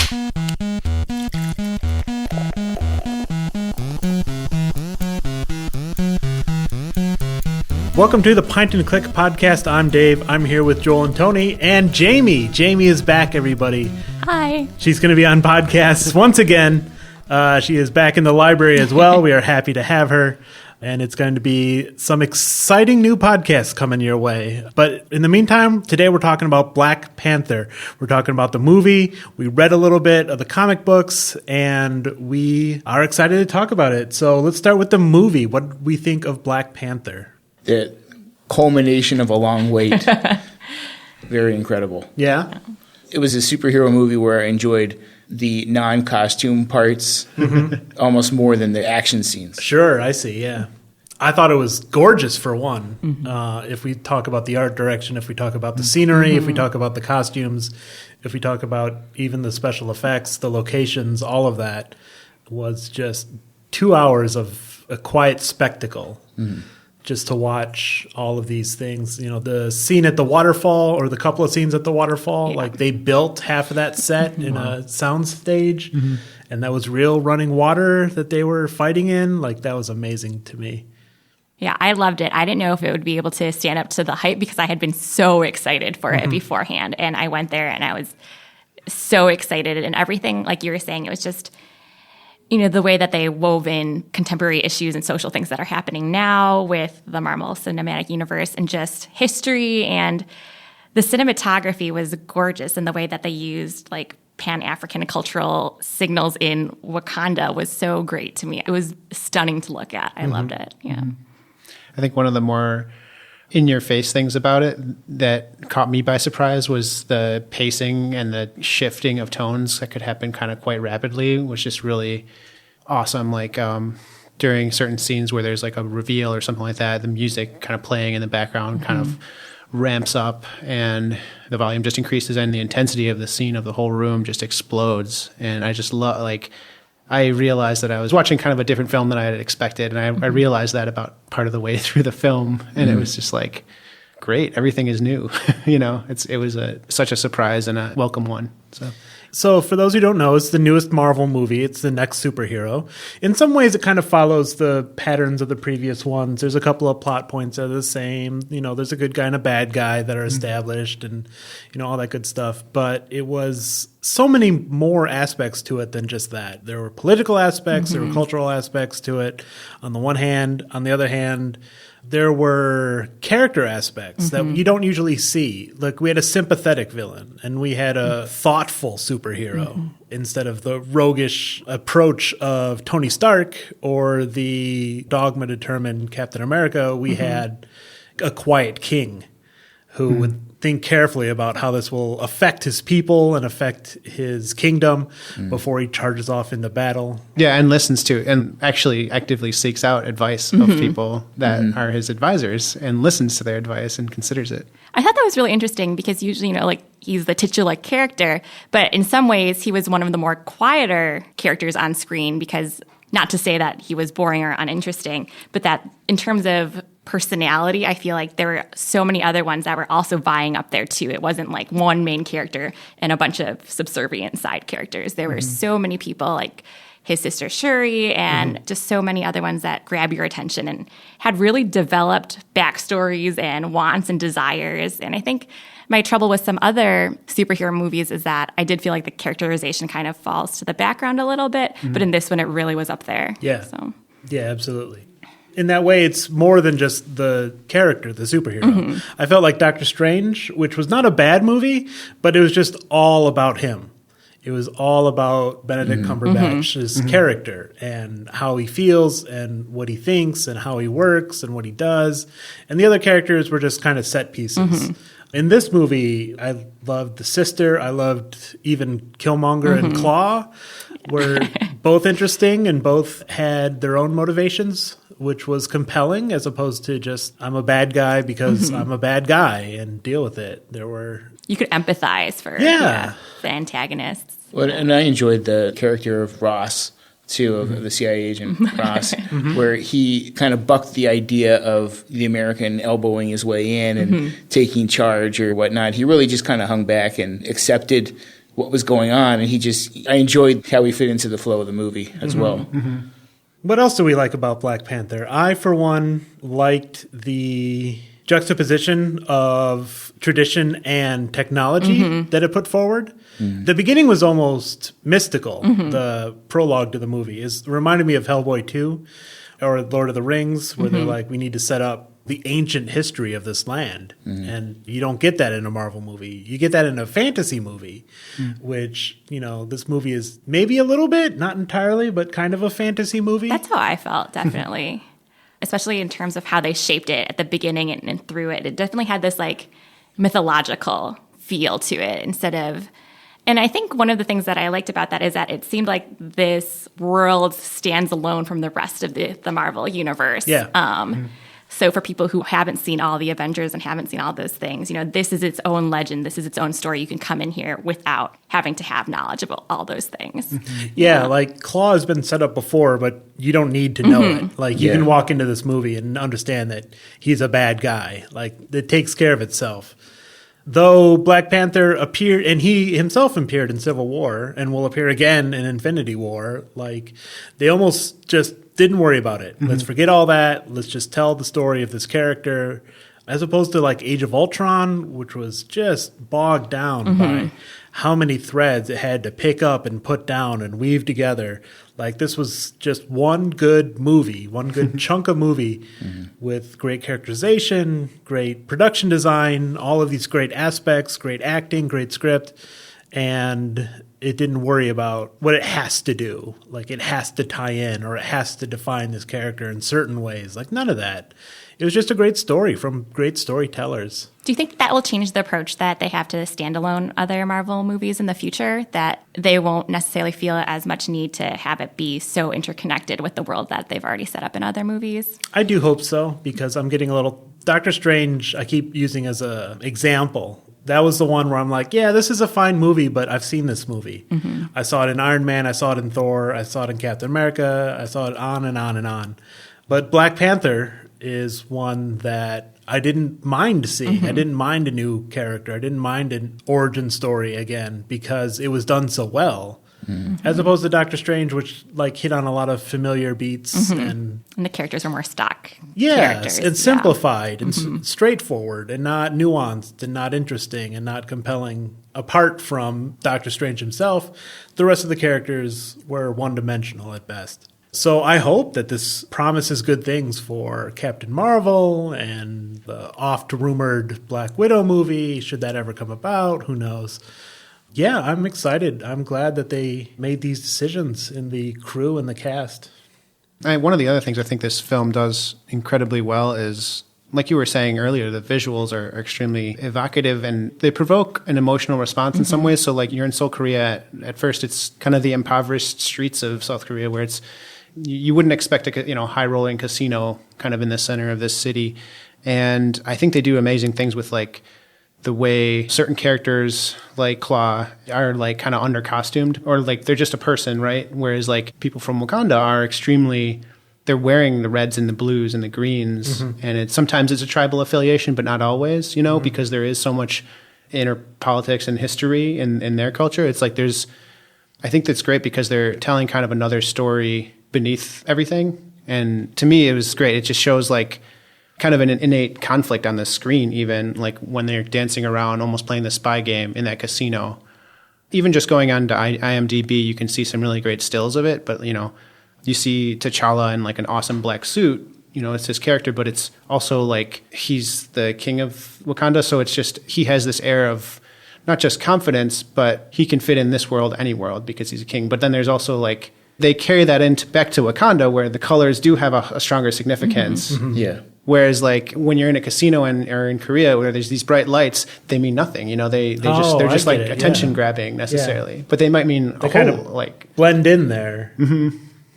Welcome to the Pint and Click podcast. I'm Dave. I'm here with Joel and Tony and Jami. Jami is back, everybody. Hi. She's going to be on podcasts once again. She is back in the library as well. We are happy to have her. And it's going to be some exciting new podcasts coming your way. But in the meantime, today we're talking about Black Panther. We're talking about the movie. We read a little bit of the comic books, and we are excited to talk about it. So let's start with the movie. What do we think of Black Panther? The culmination of a long wait. Very incredible. Yeah? It was a superhero movie where I enjoyed the non-costume parts almost more than the action scenes. Sure, I see, yeah. I thought it was gorgeous, for one. If we talk about the art direction, if we talk about the scenery, if we talk about the costumes, if we talk about even the special effects, the locations, all of that was just 2 hours of a quiet spectacle. Just to watch all of these things. You know, the scene at the waterfall, or the couple of scenes at the waterfall, like they built half of that set in a sound stage, and that was real running water that they were fighting in. Like, that was amazing to me. Yeah, I loved it. I didn't know if it would be able to stand up to the hype because I had been so excited for it beforehand. And I went there and I was so excited, and everything, like you were saying, it was just, you know, the way that they wove in contemporary issues and social things that are happening now with the Marvel Cinematic Universe, and just history, and the cinematography was gorgeous, and the way that they used like Pan-African cultural signals in Wakanda was so great to me. It was stunning to look at. I loved it. Yeah. I think one of the more in-your-face things about it that caught me by surprise was the pacing and the shifting of tones that could happen kind of quite rapidly. It was just really awesome. Like during certain scenes where there's like a reveal or something like that, the music kind of playing in the background kind of ramps up, and the volume just increases, and the intensity of the scene of the whole room just explodes. And I just love, like, I realized that I was watching kind of a different film than I had expected, and I realized that about part of the way through the film, and it was just like, great, everything is new. You know, it was such a surprise and a welcome one. So for those who don't know, it's the newest Marvel movie. It's the next superhero. In some ways, it kind of follows the patterns of the previous ones. There's a couple of plot points that are the same. You know, there's a good guy and a bad guy that are established, and, you know, all that good stuff. But it was so many more aspects to it than just that. There were political aspects, there were cultural aspects to it on the one hand. On the other hand, there were character aspects that you don't usually see. Like, we had a sympathetic villain, and we had a thoughtful superhero instead of the roguish approach of Tony Stark or the dogma-determined Captain America. We had a quiet king who would think carefully about how this will affect his people and affect his kingdom before he charges off into battle. Yeah, and listens to, and actually actively seeks out advice of people that are his advisors, and listens to their advice and considers it. I thought that was really interesting because usually, you know, like, he's the titular character, but in some ways he was one of the more quieter characters on screen, because, not to say that he was boring or uninteresting, but that in terms of personality, I feel like there were so many other ones that were also vying up there too. It wasn't like one main character and a bunch of subservient side characters. There were so many people, like his sister Shuri, and just so many other ones that grab your attention and had really developed backstories and wants and desires. And I think my trouble with some other superhero movies is that I did feel like the characterization kind of falls to the background a little bit, but in this one it really was up there. Yeah. So. Yeah, absolutely. In that way, it's more than just the character, the superhero. I felt like Doctor Strange, which was not a bad movie, but it was just all about him. It was all about Benedict Cumberbatch's character and how he feels and what he thinks and how he works and what he does. And the other characters were just kind of set pieces. In this movie, I loved the sister. I loved even Killmonger and Claw were both interesting, and both had their own motivations, which was compelling, as opposed to just, I'm a bad guy because I'm a bad guy, and deal with it. There were... You could empathize for the antagonists. Well, and I enjoyed the character of Ross, too, of the CIA agent Ross, where he kind of bucked the idea of the American elbowing his way in and taking charge or whatnot. He really just kind of hung back and accepted what was going on, and I enjoyed how he fit into the flow of the movie as well. Mm-hmm. What else do we like about Black Panther? I, for one, liked the juxtaposition of tradition and technology that it put forward. The beginning was almost mystical. The prologue to the movie reminded me of Hellboy 2 or Lord of the Rings, where they're like, we need to set up the ancient history of this land. And you don't get that in a Marvel movie. You get that in a fantasy movie, which, this movie is maybe a little bit, not entirely, but kind of a fantasy movie. That's how I felt, definitely. Especially in terms of how they shaped it at the beginning and through it. It definitely had this like mythological feel to it instead of... And I think one of the things that I liked about that is that it seemed like this world stands alone from the rest of the Marvel universe. Yeah. So for people who haven't seen all the Avengers and haven't seen all those things, this is its own legend. This is its own story. You can come in here without having to have knowledge of all those things. Yeah, like Claw has been set up before, but you don't need to know it. Like you can walk into this movie and understand that he's a bad guy. Like it takes care of itself. Though Black Panther appeared, and he himself appeared in Civil War and will appear again in Infinity War, like they almost just didn't worry about it. Let's forget all that. Let's just tell the story of this character, as opposed to like Age of Ultron, which was just bogged down by how many threads it had to pick up and put down and weave together. Like this was just one good movie, one good chunk of movie with great characterization, great production design, all of these great aspects, great acting, great script. And it didn't worry about what it has to do. Like it has to tie in or it has to define this character in certain ways. Like none of that. It was just a great story from great storytellers. Do you think that will change the approach that they have to standalone other Marvel movies in the future? That they won't necessarily feel as much need to have it be so interconnected with the world that they've already set up in other movies? I do hope so, because I'm getting a little... Doctor Strange, I keep using as an example. That was the one where I'm like, yeah, this is a fine movie, but I've seen this movie. I saw it in Iron Man, I saw it in Thor, I saw it in Captain America, I saw it on and on and on. But Black Panther is one that I didn't mind seeing. I didn't mind a new character. I didn't mind an origin story again because it was done so well. As opposed to Doctor Strange, which like hit on a lot of familiar beats and the characters are more stock yes, characters. and simplified and straightforward and not nuanced and not interesting and not compelling. Apart from Doctor Strange himself, the rest of the characters were one-dimensional at best. So I hope that this promises good things for Captain Marvel and the oft-rumored Black Widow movie, should that ever come about. Who knows? Yeah, I'm excited. I'm glad that they made these decisions in the crew and the cast. One of the other things I think this film does incredibly well is, like you were saying earlier, the visuals are extremely evocative and they provoke an emotional response in some ways. So like you're in Seoul, Korea, at first it's kind of the impoverished streets of South Korea where it's, you wouldn't expect a high-rolling casino kind of in the center of this city. And I think they do amazing things with like the way certain characters like Claw are like kind of under-costumed or like they're just a person, right? Whereas like people from Wakanda are extremely, they're wearing the reds and the blues and the greens. And sometimes it's a tribal affiliation, but not always, because there is so much inner politics and history in their culture. It's like I think that's great because they're telling kind of another story beneath everything. And to me, it was great. It just shows like kind of an innate conflict on the screen, even like when they're dancing around, almost playing the spy game in that casino. Even just going on to IMDb, you can see some really great stills of it. But, you see T'Challa in like an awesome black suit. It's his character, but it's also like he's the king of Wakanda. So it's just, he has this air of not just confidence, but he can fit in this world, any world, because he's a king. But then there's also like, they carry that back to Wakanda where the colors do have a stronger significance. Yeah. Whereas like when you're in a casino or in Korea where there's these bright lights, they mean nothing. They're just like attention grabbing necessarily. But they might mean they kind of like blend in there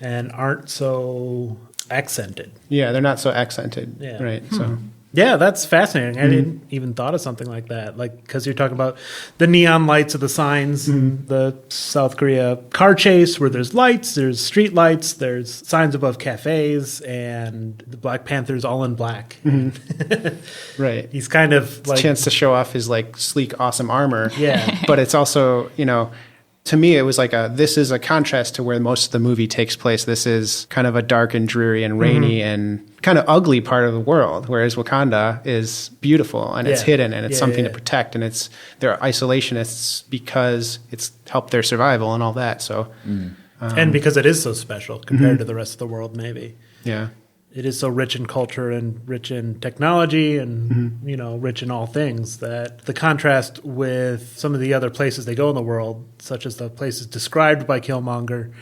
and aren't so accented. Yeah, they're not so accented. Yeah. Right. So Yeah, that's fascinating. I didn't even thought of something like that. Like, because you're talking about the neon lights of the signs in the South Korea car chase, where there's lights, there's street lights, there's signs above cafes, and the Black Panther's all in black. Right. He's kind of like Chance to show off his like sleek, awesome armor. Yeah. But it's also, to me, it was like this is a contrast to where most of the movie takes place. This is kind of a dark and dreary and rainy and kind of ugly part of the world, whereas Wakanda is beautiful and it's hidden and it's something to protect, and they're isolationists because it's helped their survival and all that. So, and because it is so special compared to the rest of the world, maybe. Yeah. It is so rich in culture and rich in technology and, rich in all things that the contrast with some of the other places they go in the world, such as the places described by Killmonger,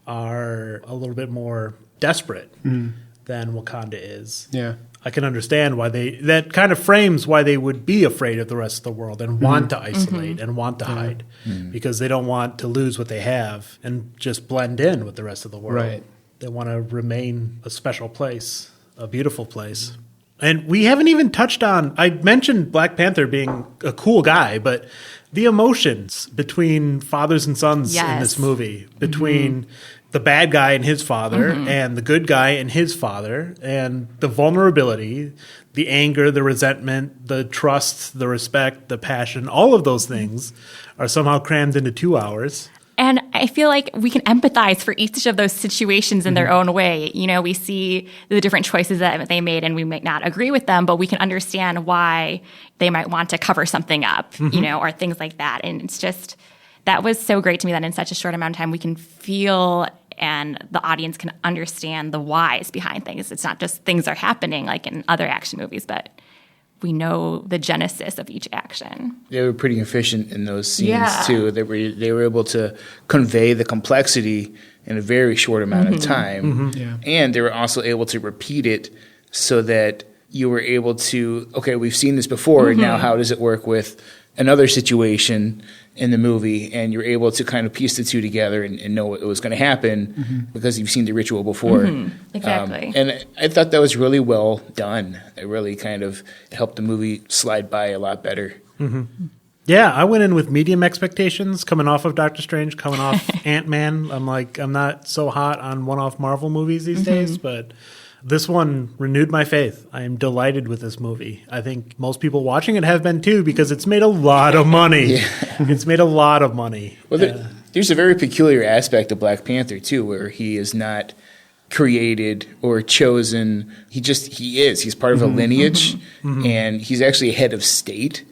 are a little bit more desperate than Wakanda is. Yeah. I can understand why that kind of frames why they would be afraid of the rest of the world and want to isolate and want to hide because they don't want to lose what they have and just blend in with the rest of the world. Right. They want to remain a special place, a beautiful place. And we haven't even touched on, I mentioned Black Panther being a cool guy, but the emotions between fathers and sons in this movie, between the bad guy and his father and the good guy and his father, and the vulnerability, the anger, the resentment, the trust, the respect, the passion, all of those things are somehow crammed into 2 hours. And I feel like we can empathize for each of those situations in their own way. We see the different choices that they made and we might not agree with them, but we can understand why they might want to cover something up, or things like that. And it's just, that was so great to me that in such a short amount of time we can feel and the audience can understand the whys behind things. It's not just things are happening like in other action movies, but we know the genesis of each action. They were pretty efficient in those scenes too. They were able to convey the complexity in a very short amount of time, and they were also able to repeat it so that you were able to, okay, we've seen this before. Now, how does it work with another situation in the movie? And you're able to kind of piece the two together and know what was going to happen because you've seen the ritual before. Exactly. And I thought that was really well done. It really kind of helped the movie slide by a lot better. Yeah, I went in with medium expectations coming off of Doctor Strange, coming off Ant-Man. I'm not so hot on one-off Marvel movies these days, but this one renewed my faith. I am delighted with this movie. I think most people watching it have been too because it's made a lot of money. It's made a lot of money. Well, there's a very peculiar aspect of Black Panther too, where he is not created or chosen. He is. He's part of a lineage, and he's actually a head of state.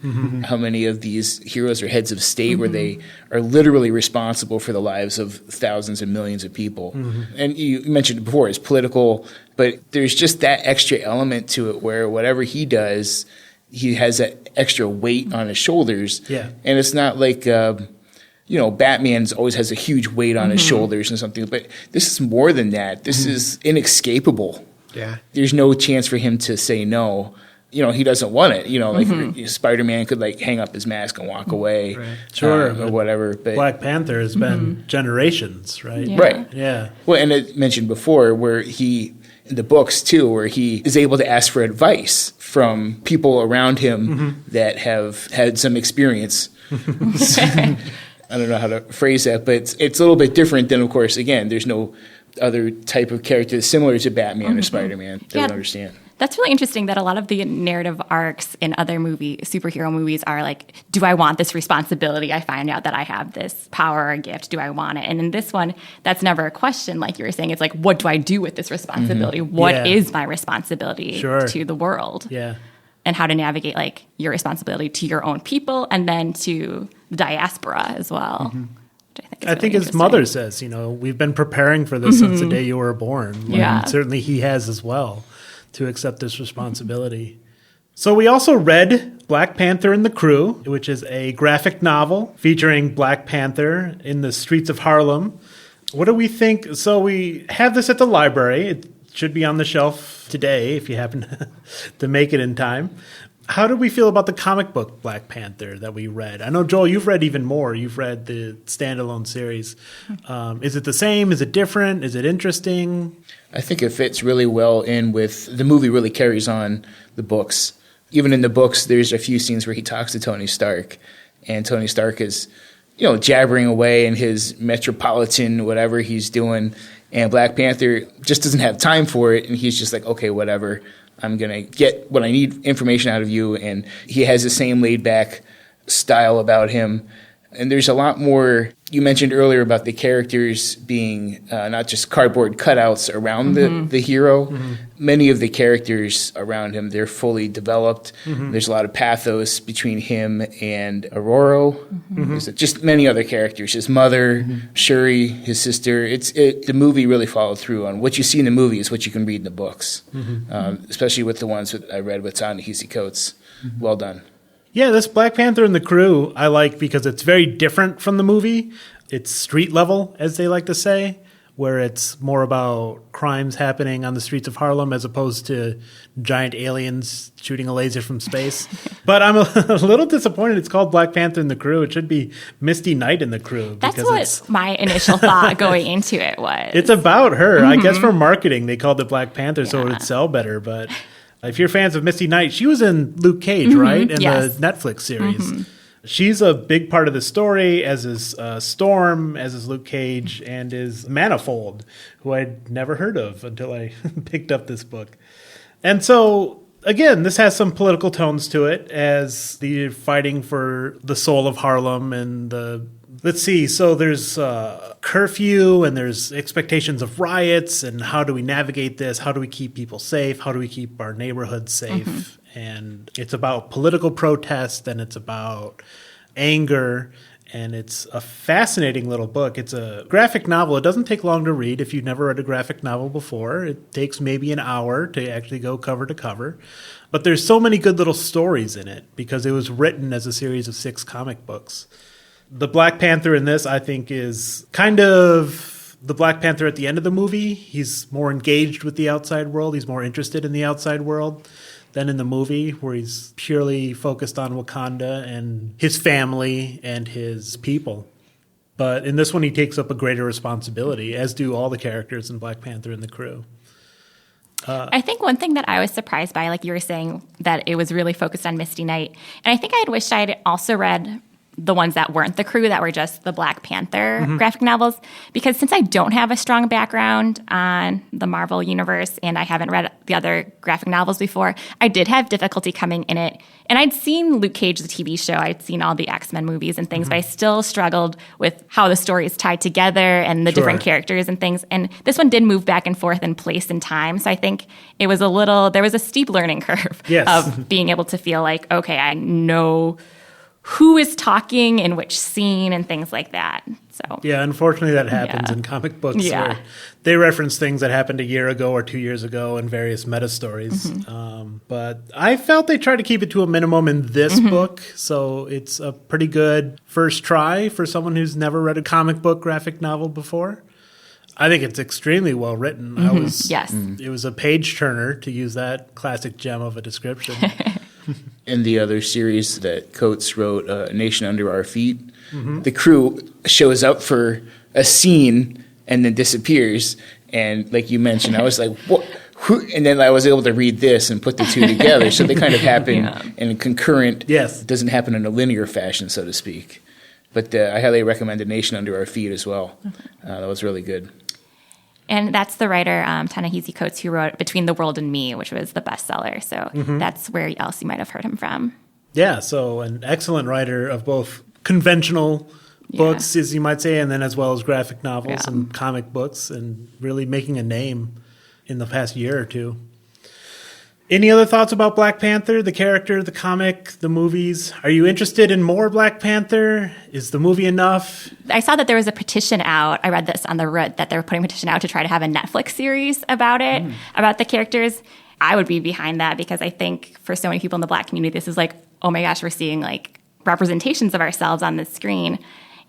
How many of these heroes are heads of state where they are literally responsible for the lives of thousands and millions of people? And you mentioned it before, it's political, but there's just that extra element to it where whatever he does, he has that extra weight on his shoulders. Yeah. And it's not like Batman always has a huge weight on his shoulders and something, but this is more than that. This is inescapable. Yeah. There's no chance for him to say no. He doesn't want it. Like Spider-Man could like hang up his mask and walk away, or whatever. But Black Panther has been generations, right? Yeah. Right. Yeah. Well, and it mentioned before where in the books too, where he is able to ask for advice from people around him that have had some experience. I don't know how to phrase that, but it's a little bit different than, of course, again, there's no other type of character similar to Batman or Spider-Man that would understand. That's really interesting that a lot of the narrative arcs in other superhero movies are like, do I want this responsibility? I find out that I have this power or gift. Do I want it? And in this one, that's never a question. Like you were saying, it's like, what do I do with this responsibility? What is my responsibility to the world? Yeah. And how to navigate like your responsibility to your own people and then to the diaspora as well. I think his mother says, we've been preparing for this since the day you were born. And certainly he has as well to accept this responsibility. So we also read Black Panther and the Crew, which is a graphic novel featuring Black Panther in the streets of Harlem. What do we think? So we have this at the library. It should be on the shelf today if you happen to make it in time. How do we feel about the comic book Black Panther that we read? I know, Joel, you've read even more. You've read the standalone series. Is it the same? Is it different? Is it interesting? I think it fits really well in with the movie. Really carries on the books. Even in the books, there's a few scenes where he talks to Tony Stark, and Tony Stark is, jabbering away in his metropolitan whatever he's doing, and Black Panther just doesn't have time for it, and he's just like, okay, whatever. I'm going to get what I need information out of you. And he has the same laid back style about him. And there's a lot more. You mentioned earlier about the characters being not just cardboard cutouts around the hero. Mm-hmm. Many of the characters around him, they're fully developed. Mm-hmm. There's a lot of pathos between him and Aurora. Mm-hmm. There's just many other characters. His mother, Shuri, his sister. The movie really followed through on what you see in the movie is what you can read in the books, especially with the ones that I read with Ta-Nehisi Coates. Mm-hmm. Well done. Yeah, this Black Panther and the Crew I like because it's very different from the movie. It's street level, as they like to say, where it's more about crimes happening on the streets of Harlem as opposed to giant aliens shooting a laser from space. But I'm a little disappointed it's called Black Panther and the Crew. It should be Misty Knight and the Crew. That's what my initial thought going into it was. It's about her. I guess for marketing, they called it Black Panther so it would sell better, but... If you're fans of Misty Knight, she was in Luke Cage, right? In the Netflix series. She's a big part of the story, as is Storm, as is Luke Cage, and is Manifold, who I'd never heard of until I picked up this book. And so, again, this has some political tones to it, as the fighting for the soul of Harlem and the... Let's see. So there's curfew and there's expectations of riots, and how do we navigate this? How do we keep people safe? How do we keep our neighborhoods safe? And it's about political protest, and it's about anger, and it's a fascinating little book. It's a graphic novel. It doesn't take long to read if you've never read a graphic novel before. It takes maybe an hour to actually go cover to cover. But there's so many good little stories in it because it was written as a series of 6 comic books. The Black Panther in this, I think, is kind of the Black Panther at the end of the movie. He's more engaged with the outside world. He's more interested in the outside world than in the movie, where he's purely focused on Wakanda and his family and his people. But in this one, he takes up a greater responsibility, as do all the characters in Black Panther and the Crew. I think one thing that I was surprised by, like you were saying, that it was really focused on Misty Knight. And I think I had wished I had also read the ones that weren't the Crew, that were just the Black Panther graphic novels, because since I don't have a strong background on the Marvel universe and I haven't read the other graphic novels before, I did have difficulty coming in it. And I'd seen Luke Cage, the TV show, I'd seen all the X-Men movies and things, but I still struggled with how the story is tied together and the different characters and things. And this one did move back and forth in place and time. So I think it was there was a steep learning curve of being able to feel like, okay, I know who is talking in which scene and things like that. So yeah, unfortunately that happens in comic books where they reference things that happened a year ago or 2 years ago in various meta stories. But I felt they tried to keep it to a minimum in this book, so it's a pretty good first try for someone who's never read a comic book graphic novel before. I think it's extremely well written. It was a page turner, to use that classic gem of a description. In the other series that Coates wrote, A Nation Under Our Feet, the Crew shows up for a scene and then disappears. And like you mentioned, I was like, what? And then I was able to read this and put the two together. So they kind of happen in a concurrent, it doesn't happen in a linear fashion, so to speak. But I highly recommend A Nation Under Our Feet as well. That was really good. And that's the writer, Ta-Nehisi Coates, who wrote Between the World and Me, which was the bestseller. So that's where else you might have heard him from. Yeah, so an excellent writer of both conventional books, as you might say, and then as well as graphic novels and comic books, and really making a name in the past year or two. Any other thoughts about Black Panther, the character, the comic, the movies? Are you interested in more Black Panther? Is the movie enough? I saw that there was a petition out. I read this on the Reddit that they were putting a petition out to try to have a Netflix series about it, about the characters. I would be behind that because I think for so many people in the Black community, this is like, oh my gosh, we're seeing like representations of ourselves on the screen.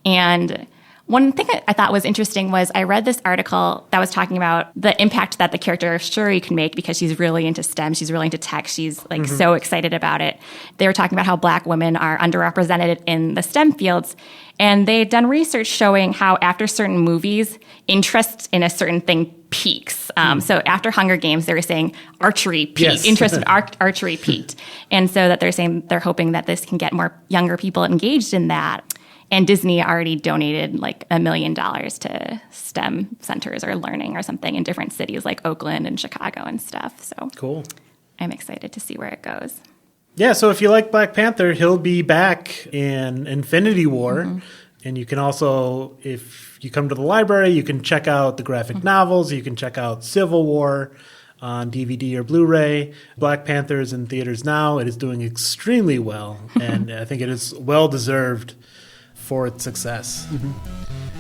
And One thing I thought was interesting was I read this article that was talking about the impact that the character Shuri can make because she's really into STEM. She's really into tech. She's like so excited about it. They were talking about how Black women are underrepresented in the STEM fields. And they had done research showing how after certain movies, interest in a certain thing peaks. So after Hunger Games, they were saying archery peaked, Yes. interest in archery peaked. And so that they're saying they're hoping that this can get more younger people engaged in that. And Disney already donated like $1 million to STEM centers or learning or something in different cities like Oakland and Chicago and stuff. So Cool. I'm excited to see where it goes. Yeah, so if you like Black Panther, he'll be back in Infinity War. And you can also, if you come to the library, you can check out the graphic novels. You can check out Civil War on DVD or Blu-ray. Black Panther is in theaters now. It is doing extremely well. And I think it is well-deserved for its success.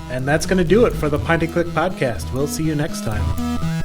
And that's going to do it for the Point and Click podcast. We'll see you next time.